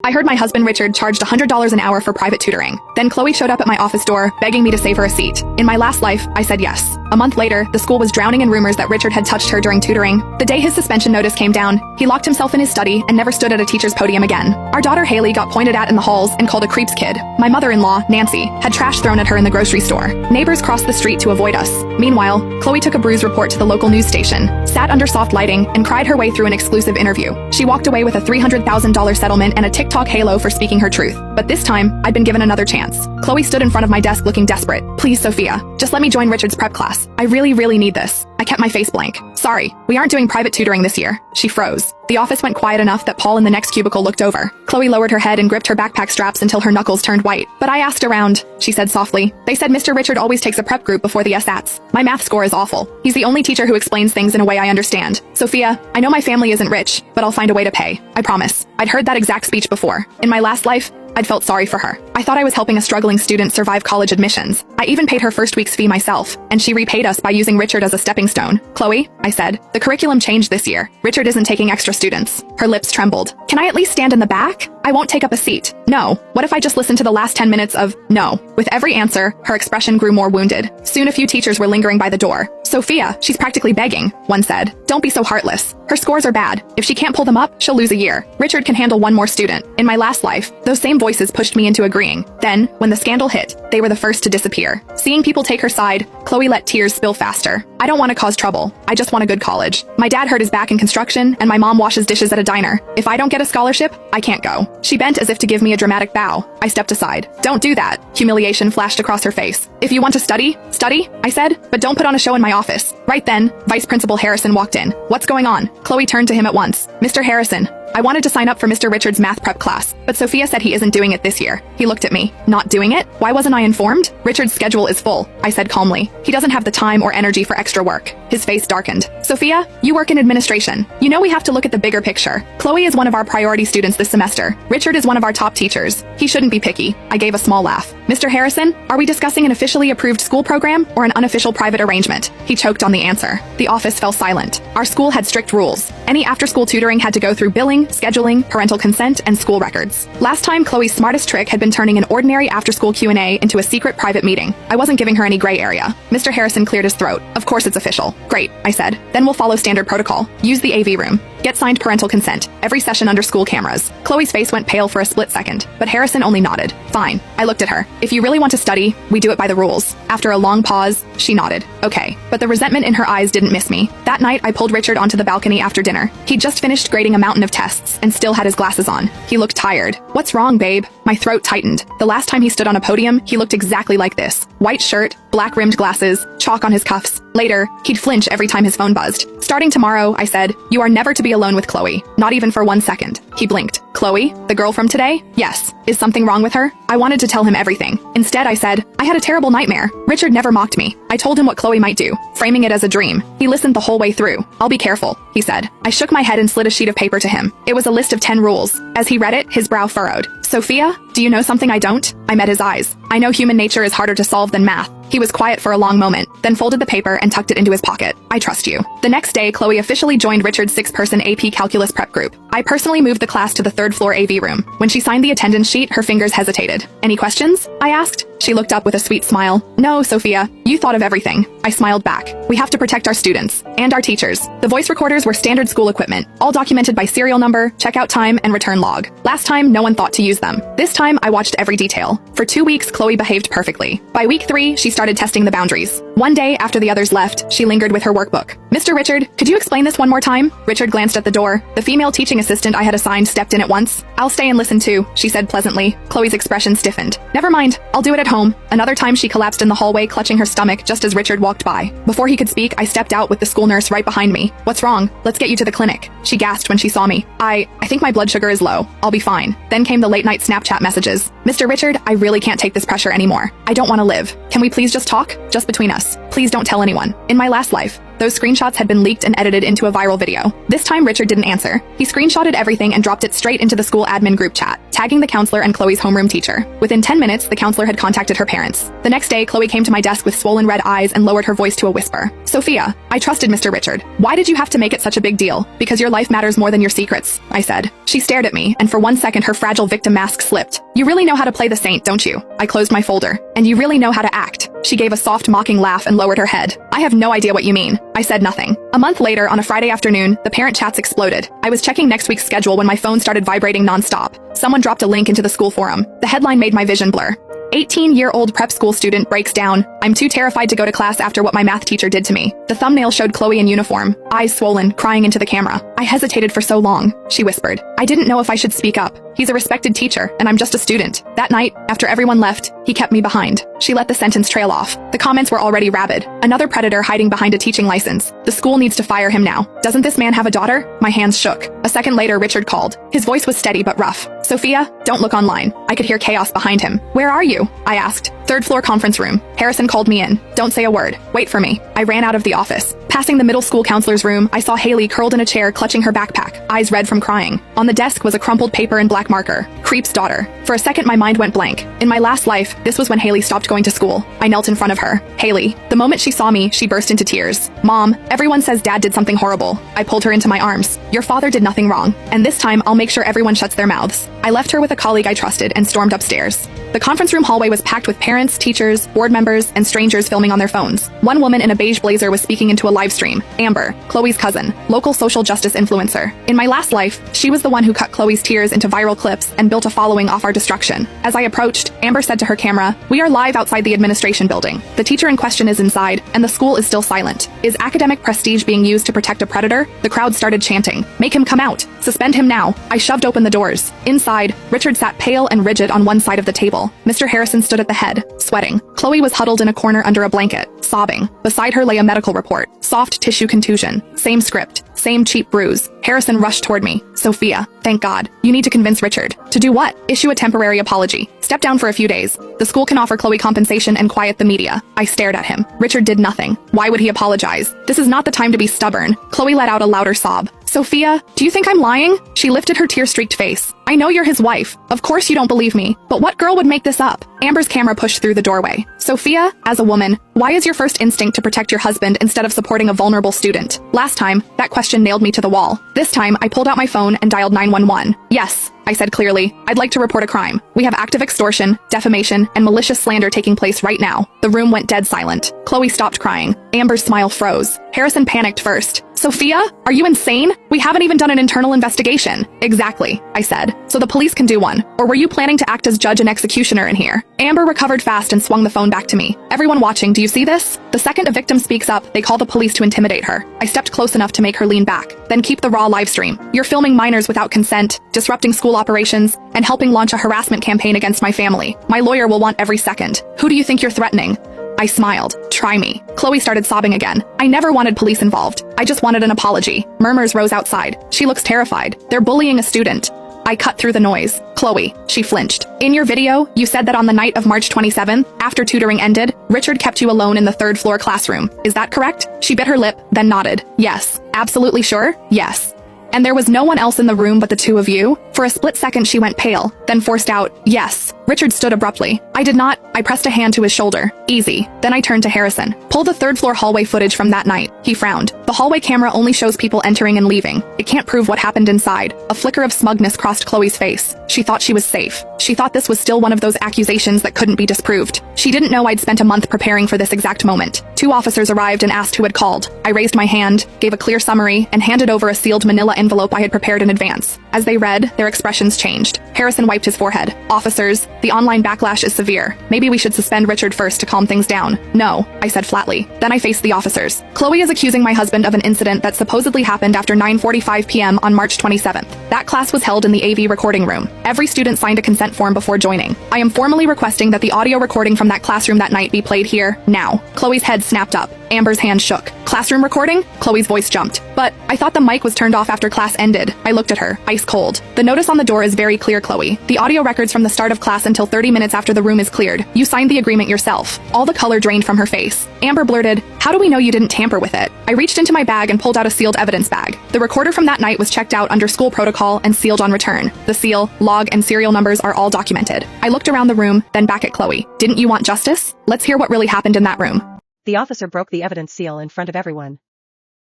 I heard my husband Richard charged $100 an hour for private tutoring. Then Chloe showed up at my office door, begging me to save her a seat. In my last life, I said yes. A month later, the school was drowning in rumors that Richard had touched her during tutoring. The day his suspension notice came down, he locked himself in his study and never stood at a teacher's podium again. Our daughter Haley got pointed at in the halls and called a creeps kid. My mother-in-law, Nancy, had trash thrown at her in the grocery store. Neighbors crossed the street to avoid us. Meanwhile, Chloe took a bruise report to the local news station, sat under soft lighting, and cried her way through an exclusive interview. She walked away with a $300,000 settlement and a TikTok halo for speaking her truth. But this time, I'd been given another chance. Chloe stood in front of my desk looking desperate. "Please, Sophia, just let me join Richard's prep class. I really need this." I kept my face blank. "Sorry, we aren't doing private tutoring this year." She froze. The office went quiet enough that Paul in the next cubicle looked over. Chloe lowered her head and gripped her backpack straps until her knuckles turned white. "But I asked around," she said softly. "They said Mr. Richard always takes a prep group before the SATs. My math score is awful. He's the only teacher who explains things in a way I understand. Sophia, I know my family isn't rich, but I'll find a way to pay. I promise." I'd heard that exact speech before. In my last life, I'd felt sorry for her. I thought I was helping a struggling student survive college admissions. I even paid her first week's fee myself, and she repaid us by using Richard as a stepping stone. "Chloe," I said, "the curriculum changed this year. Richard isn't taking extra students." Her lips trembled. "Can I at least stand in the back? I won't take up a seat." "No. What if I just listen to the last 10 minutes of no?" With every answer, her expression grew more wounded. Soon a few teachers were lingering by the door. "Sophia, she's practically begging," one said. "Don't be so heartless. Her scores are bad. If she can't pull them up, she'll lose a year. Richard can handle one more student." In my last life, those same voices pushed me into agreeing. Then, when the scandal hit, they were the first to disappear. Seeing people take her side, Chloe let tears spill faster. "I don't want to cause trouble. I just want a good college. My dad hurt his back in construction, and my mom washes dishes at a diner. If I don't get a scholarship, I can't go." She bent as if to give me a dramatic bow. I stepped aside. "Don't do that." Humiliation flashed across her face. "If you want to study, study," I said, "but don't put on a show in my office." Right then, Vice Principal Harrison walked in. "What's going on?" Chloe turned to him at once. "Mr. Harrison, I wanted to sign up for Mr. Richard's math prep class, but Sophia said he isn't doing it this year." He looked at me. "Not doing it? Why wasn't I informed?" "Richard's schedule is full," I said calmly. "He doesn't have the time or energy for extra work." His face darkened. "Sophia, you work in administration. You know we have to look at the bigger picture. Chloe is one of our priority students this semester. Richard is one of our top teachers. He shouldn't be picky." I gave a small laugh. "Mr. Harrison, are we discussing an officially approved school program or an unofficial private arrangement?" He choked on the answer. The office fell silent. Our school had strict rules. Any after-school tutoring had to go through billing, scheduling, parental consent, and school records. Last time, Chloe's smartest trick had been turning an ordinary after-school Q&A into a secret private meeting. I wasn't giving her any gray area. Mr. Harrison cleared his throat. "Of course it's official." "Great," I said. "Then we'll follow standard protocol. Use the AV room. Get signed parental consent. Every session under school cameras." Chloe's face went pale for a split second, but Harrison only nodded. "Fine." I looked at her. "If you really want to study, we do it by the rules." After a long pause, she nodded. "Okay." But the resentment in her eyes didn't miss me. That night, I pulled Richard onto the balcony after dinner. He'd just finished grading a mountain of tests and still had his glasses on. He looked tired. "What's wrong, babe?" My throat tightened. The last time he stood on a podium, he looked exactly like this. White shirt, black-rimmed glasses, chalk on his cuffs. Later, he'd flinch every time his phone buzzed. "Starting tomorrow," I said, "you are never to be alone with Chloe. Not even for 1 second." He blinked. "Chloe? The girl from today?" "Yes." "Is something wrong with her?" I wanted to tell him everything. Instead, I said, "I had a terrible nightmare." Richard never mocked me. I told him what Chloe might do, framing it as a dream. He listened the whole way through. "I'll be careful," he said. I shook my head and slid a sheet of paper to him. It was a list of 10 rules. As he read it, his brow furrowed. "Sophia, do you know something I don't?" I met his eyes. "I know human nature is harder to solve than math." He was quiet for a long moment, then folded the paper and tucked it into his pocket. "I trust you." The next day, Chloe officially joined Richard's 6-person AP Calculus prep group. I personally moved the class to the 3rd floor AV room. When she signed the attendance sheet, her fingers hesitated. "Any questions?" I asked. She looked up with a sweet smile. "No, Sophia, you thought of everything." I smiled back. "We have to protect our students and our teachers." The voice recorders were standard school equipment, all documented by serial number, checkout time, and return log. Last time, no one thought to use them. This time, I watched every detail. For 2 weeks, Chloe behaved perfectly. By week 3, she started testing the boundaries. One day, after the others left, she lingered with her workbook. "Mr. Richard, could you explain this one more time?" Richard glanced at the door. The female teaching assistant I had assigned stepped in at once. "I'll stay and listen too," she said pleasantly. Chloe's expression stiffened. "Never mind, I'll do it at home." Another time she collapsed in the hallway, clutching her stomach just as Richard walked by. Before he could speak, I stepped out with the school nurse right behind me. "What's wrong? Let's get you to the clinic." She gasped when she saw me. I think my blood sugar is low. I'll be fine." Then came the late-night Snapchat messages. "Mr. Richard, I really can't take this pressure anymore. I don't want to live. Can we please just talk? Just between us. Please don't tell anyone." In my last life, those screenshots had been leaked and edited into a viral video. This time Richard didn't answer. He screenshotted everything and dropped it straight into the school admin group chat. tagging the counselor and Chloe's homeroom teacher. Within 10 minutes, the counselor had contacted her parents. The next day, Chloe came to my desk with swollen red eyes and lowered her voice to a whisper. Sophia, I trusted Mr. Richard. Why did you have to make it such a big deal? Because your life matters more than your secrets, I said. She stared at me, and for 1 second her fragile victim mask slipped. You really know how to play the saint, don't you? I closed my folder. And you really know how to act. She gave a soft, mocking laugh and lowered her head. I have no idea what you mean. I said nothing. A month later, on a Friday afternoon, the parent chats exploded. I was checking next week's schedule when my phone started vibrating nonstop. Someone dropped a link into the school forum. The headline made my vision blur. 18-year-old prep school student breaks down. I'm too terrified to go to class after what my math teacher did to me. The thumbnail showed Chloe in uniform, eyes swollen, crying into the camera. I hesitated for so long, she whispered. I didn't know if I should speak up. He's a respected teacher, and I'm just a student. That night, after everyone left, he kept me behind. She let the sentence trail off. The comments were already rabid. Another predator hiding behind a teaching license. The school needs to fire him now. Doesn't this man have a daughter? My hands shook. A second later, Richard called. His voice was steady but rough. Sophia, don't look online. I could hear chaos behind him. Where are you? I asked. Third floor conference room. Harrison called me in. Don't say a word. Wait for me. I ran out of the office. Passing the middle school counselor's room, I saw Haley curled in a chair clutching her backpack, eyes red from crying. On the desk was a crumpled paper and black marker. Creep's daughter. For a second, my mind went blank. In my last life, this was when Haley stopped going to school. I knelt in front of her. Haley. The moment she saw me, she burst into tears. Mom, everyone says Dad did something horrible. I pulled her into my arms. Your father did nothing wrong. And this time, I'll make sure everyone shuts their mouths. I left her with a colleague I trusted and stormed upstairs. The conference room hallway was packed with parents, teachers, board members, and strangers filming on their phones. One woman in a beige blazer was speaking into a live stream. Amber, Chloe's cousin, local social justice influencer. In my last life, she was the one who cut Chloe's tears into viral clips and built a following off our destruction. As I approached, Amber said to her camera, "We are live outside the administration building. The teacher in question is inside, and the school is still silent. Is academic prestige being used to protect a predator?" The crowd started chanting, "Make him come out! Suspend him now!" I shoved open the doors. Inside, Richard sat pale and rigid on one side of the table. Mr. Harrison stood at the head, sweating. Chloe was huddled in a corner under a blanket, sobbing. Beside her lay a medical report. Soft tissue contusion. Same script. Same cheap bruise. Harrison rushed toward me. "Sophia, thank God. You need to convince Richard." "To do what?" "Issue a temporary apology. Step down for a few days. The school can offer Chloe compensation and quiet the media." I stared at him. Richard did nothing. Why would he apologize? This is not the time to be stubborn. Chloe let out a louder sob. "Sophia, do you think I'm lying?" She lifted her tear-streaked face. "I know you're his wife. Of course you don't believe me. But what girl would make this up?" Amber's camera pushed through the doorway. "Sophia, as a woman, why is your first instinct to protect your husband instead of supporting a vulnerable student?" Last time, that question nailed me to the wall. This time, I pulled out my phone and dialed 911. "Yes," I said clearly. "I'd like to report a crime. We have active extortion, defamation, and malicious slander taking place right now." The room went dead silent. Chloe stopped crying. Amber's smile froze. Harrison panicked first. "Sophia, are you insane? We haven't even done an internal investigation." "Exactly," I said. "So the police can do one. Or were you planning to act as judge and executioner in here?" Amber recovered fast and swung the phone back to me. "Everyone watching, do you see this? The second a victim speaks up, they call the police to intimidate her." I stepped close enough to make her lean back. "Then keep the raw live stream. You're filming minors without consent, disrupting school operations, and helping launch a harassment campaign against my family. My lawyer will want every second. Who do you think you're threatening?" I smiled. "Try me." Chloe started sobbing again. "I never wanted police involved. I just wanted an apology." Murmurs rose outside. "She looks terrified. They're bullying a student." I cut through the noise. "Chloe," she flinched. "In your video, you said that on the night of March 27th, after tutoring ended, Richard kept you alone in the third floor classroom. Is that correct?" She bit her lip, then nodded. "Yes." "Absolutely sure?" "Yes." "And there was no one else in the room but the two of you?" For a split second she went pale, then forced out, "Yes." Richard stood abruptly. "I did not." I pressed a hand to his shoulder. "Easy." Then I turned to Harrison. "Pull the third floor hallway footage from that night." He frowned. "The hallway camera only shows people entering and leaving. It can't prove what happened inside." A flicker of smugness crossed Chloe's face. She thought she was safe. She thought this was still one of those accusations that couldn't be disproved. She didn't know I'd spent a month preparing for this exact moment. 2 officers arrived and asked who had called. I raised my hand, gave a clear summary, and handed over a sealed manila envelope I had prepared in advance. As they read, their expressions changed. Harrison wiped his forehead. "Officers, the online backlash is severe. Maybe we should suspend Richard first to calm things down." "No," I said flatly. Then I faced the officers. "Chloe is accusing my husband of an incident that supposedly happened after 9:45 p.m. on March 27th. That class was held in the AV recording room. Every student signed a consent form before joining. I am formally requesting that the audio recording from that classroom that night be played here, now." Chloe's head snapped up. Amber's hand shook. Classroom recording? Chloe's voice jumped. But I thought the mic was turned off after class ended. I looked at her, ice cold. The notice on the door is very clear, Chloe. The audio records from the start of class until 30 minutes after the room is cleared. You signed the agreement yourself. All the color drained from her face. Amber blurted, "How do we know you didn't tamper with it?" I reached into my bag and pulled out a sealed evidence bag. The recorder from that night was checked out under school protocol and sealed on return. The seal, log, and serial numbers are all documented. I looked around the room, then back at Chloe. Didn't you want justice? Let's hear what really happened in that room. The officer broke the evidence seal in front of everyone.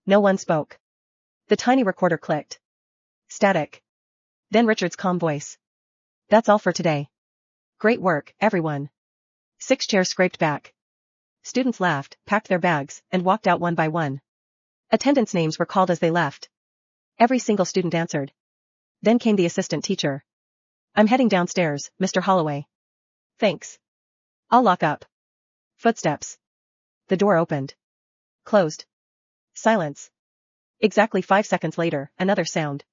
No one spoke. The tiny recorder clicked. Static. Then Richard's calm voice. "That's all for today. Great work, everyone." 6 chairs scraped back. Students laughed, packed their bags, and walked out one by one. Attendance names were called as they left. Every single student answered. Then came the assistant teacher. "I'm heading downstairs, Mr. Holloway." "Thanks. I'll lock up." Footsteps. The door opened. Closed. Silence. Exactly 5 seconds later, another sound.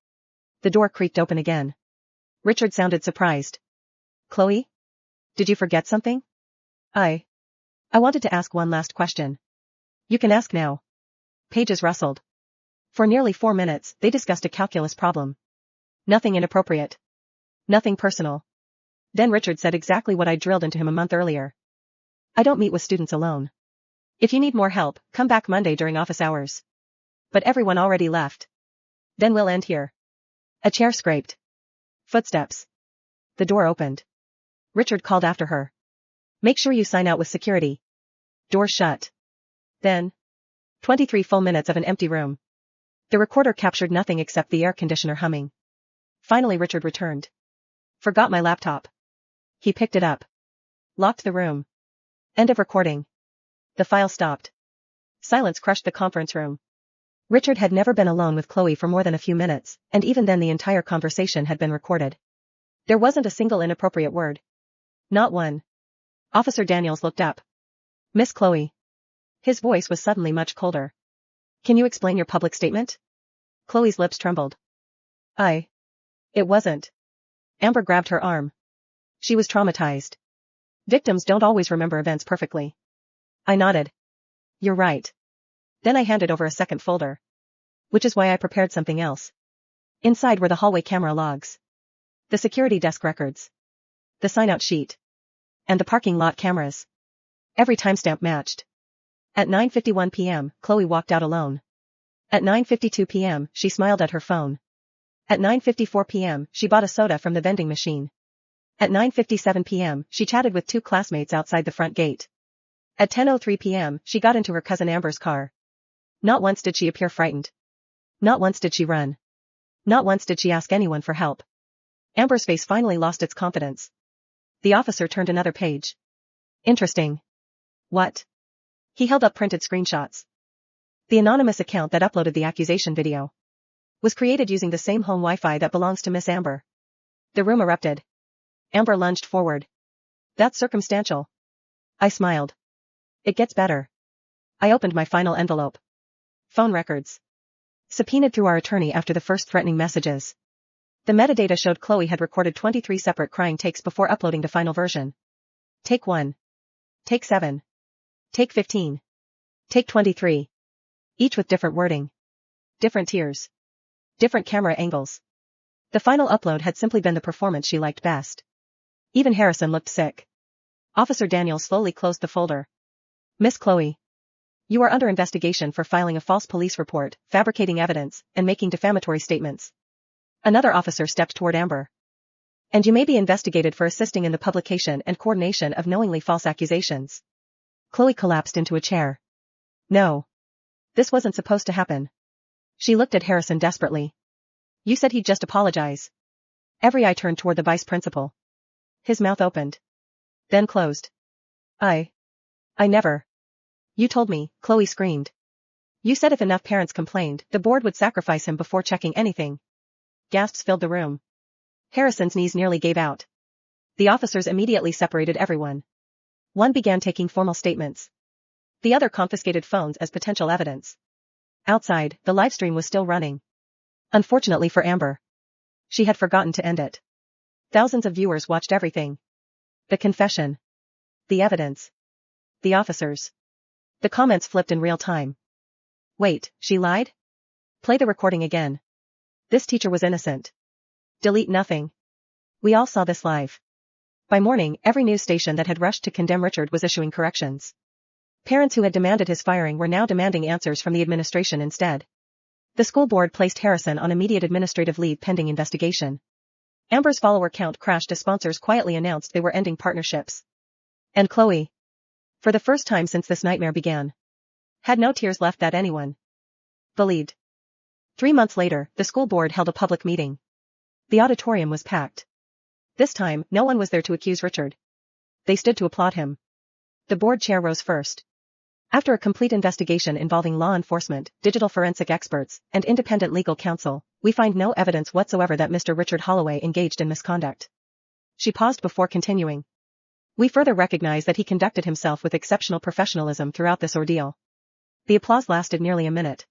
The door creaked open again. Richard sounded surprised. "Chloe? Did you forget something?" I wanted to ask one last question." "You can ask now." Pages rustled. For nearly 4 minutes, they discussed a calculus problem. Nothing inappropriate. Nothing personal. Then Richard said exactly what I drilled into him a month earlier. "I don't meet with students alone. If you need more help, come back Monday during office hours." But everyone already left. "Then we'll end here." A chair scraped. Footsteps. The door opened. Richard called after her. "Make sure you sign out with security." Door shut. Then, 23 full minutes of an empty room. The recorder captured nothing except the air conditioner humming. Finally Richard returned. "Forgot my laptop." He picked it up. Locked the room. End of recording. The file stopped. Silence crushed the conference room. Richard had never been alone with Chloe for more than a few minutes, and even then the entire conversation had been recorded. There wasn't a single inappropriate word. Not one. Officer Daniels looked up. "Miss Chloe." His voice was suddenly much colder. "Can you explain your public statement?" Chloe's lips trembled. It wasn't." Amber grabbed her arm. She was traumatized. Victims don't always remember events perfectly. I nodded. "You're right." Then I handed over a second folder. Which is why I prepared something else. Inside were the hallway camera logs. The security desk records. The sign-out sheet. And the parking lot cameras. Every timestamp matched. At 9:51 p.m., Chloe walked out alone. At 9:52 p.m., she smiled at her phone. At 9:54 p.m., she bought a soda from the vending machine. At 9:57 p.m., she chatted with 2 classmates outside the front gate. At 10:03 p.m., she got into her cousin Amber's car. Not once did she appear frightened. Not once did she run. Not once did she ask anyone for help. Amber's face finally lost its confidence. The officer turned another page. "Interesting." "What?" He held up printed screenshots. The anonymous account that uploaded the accusation video was created using the same home Wi-Fi that belongs to Miss Amber. The room erupted. Amber lunged forward. "That's circumstantial." I smiled. "It gets better." I opened my final envelope. Phone records. Subpoenaed through our attorney after the first threatening messages. The metadata showed Chloe had recorded 23 separate crying takes before uploading the final version. Take 1. Take 7. Take 15. Take 23. Each with different wording. Different tears. Different camera angles. The final upload had simply been the performance she liked best. Even Harrison looked sick. Officer Daniels slowly closed the folder. "Miss Chloe. You are under investigation for filing a false police report, fabricating evidence, and making defamatory statements." Another officer stepped toward Amber. "And you may be investigated for assisting in the publication and coordination of knowingly false accusations." Chloe collapsed into a chair. "No. This wasn't supposed to happen." She looked at Harrison desperately. "You said he'd just apologize." Every eye turned toward the vice principal. His mouth opened. Then closed. I never. "You told me," Chloe screamed. "You said if enough parents complained, the board would sacrifice him before checking anything." Gasps filled the room. Harrison's knees nearly gave out. The officers immediately separated everyone. One began taking formal statements. The other confiscated phones as potential evidence. Outside, the live stream was still running. Unfortunately for Amber, she had forgotten to end it. Thousands of viewers watched everything. The confession. The evidence. The officers. The comments flipped in real time. Wait, she lied? Play the recording again. This teacher was innocent. Delete nothing. We all saw this live. By morning, every news station that had rushed to condemn Richard was issuing corrections. Parents who had demanded his firing were now demanding answers from the administration instead. The school board placed Harrison on immediate administrative leave pending investigation. Amber's follower count crashed as sponsors quietly announced they were ending partnerships. And Chloe, for the first time since this nightmare began, had no tears left that anyone believed. 3 months later, the school board held a public meeting. The auditorium was packed. This time, no one was there to accuse Richard. They stood to applaud him. The board chair rose first. After a complete investigation involving law enforcement, digital forensic experts, and independent legal counsel, we find no evidence whatsoever that Mr. Richard Holloway engaged in misconduct. She paused before continuing. We further recognize that he conducted himself with exceptional professionalism throughout this ordeal. The applause lasted nearly a minute.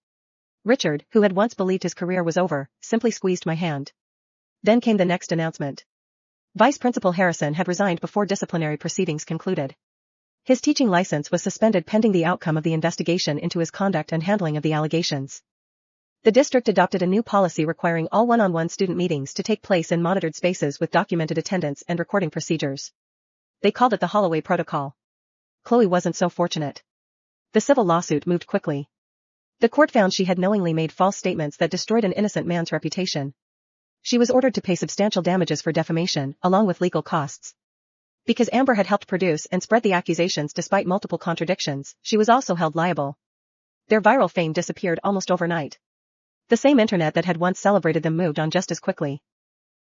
Richard, who had once believed his career was over, simply squeezed my hand. Then came the next announcement. Vice Principal Harrison had resigned before disciplinary proceedings concluded. His teaching license was suspended pending the outcome of the investigation into his conduct and handling of the allegations. The district adopted a new policy requiring all one-on-one student meetings to take place in monitored spaces with documented attendance and recording procedures. They called it the Holloway Protocol. Chloe wasn't so fortunate. The civil lawsuit moved quickly. The court found she had knowingly made false statements that destroyed an innocent man's reputation. She was ordered to pay substantial damages for defamation, along with legal costs. Because Amber had helped produce and spread the accusations despite multiple contradictions, she was also held liable. Their viral fame disappeared almost overnight. The same internet that had once celebrated them moved on just as quickly.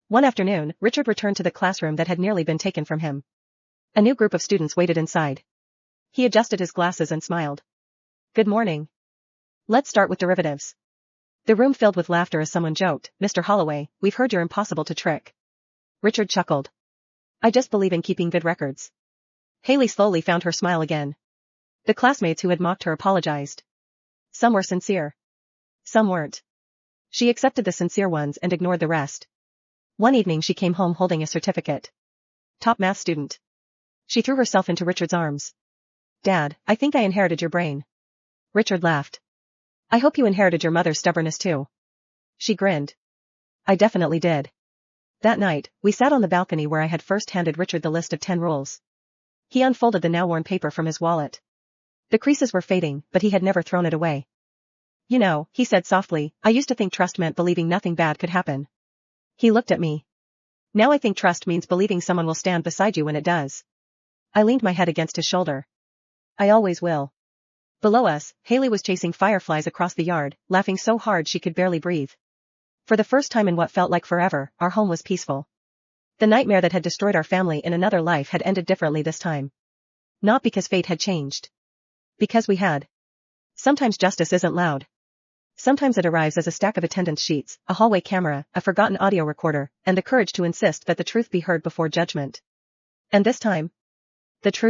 One afternoon, Richard returned to the classroom that had nearly been taken from him. A new group of students waited inside. He adjusted his glasses and smiled. Good morning. Let's start with derivatives. The room filled with laughter as someone joked, Mr. Holloway, we've heard you're impossible to trick. Richard chuckled. I just believe in keeping good records. Haley slowly found her smile again. The classmates who had mocked her apologized. Some were sincere. Some weren't. She accepted the sincere ones and ignored the rest. One evening she came home holding a certificate. Top math student. She threw herself into Richard's arms. Dad, I think I inherited your brain. Richard laughed. I hope you inherited your mother's stubbornness too. She grinned. I definitely did. That night, we sat on the balcony where I had first handed Richard the list of 10 rules. He unfolded the now worn paper from his wallet. The creases were fading, but he had never thrown it away. You know, he said softly, I used to think trust meant believing nothing bad could happen. He looked at me. Now I think trust means believing someone will stand beside you when it does. I leaned my head against his shoulder. I always will. Below us, Haley was chasing fireflies across the yard, laughing so hard she could barely breathe. For the first time in what felt like forever, our home was peaceful. The nightmare that had destroyed our family in another life had ended differently this time. Not because fate had changed. Because we had. Sometimes justice isn't loud. Sometimes it arrives as a stack of attendance sheets, a hallway camera, a forgotten audio recorder, and the courage to insist that the truth be heard before judgment. And this time, the truth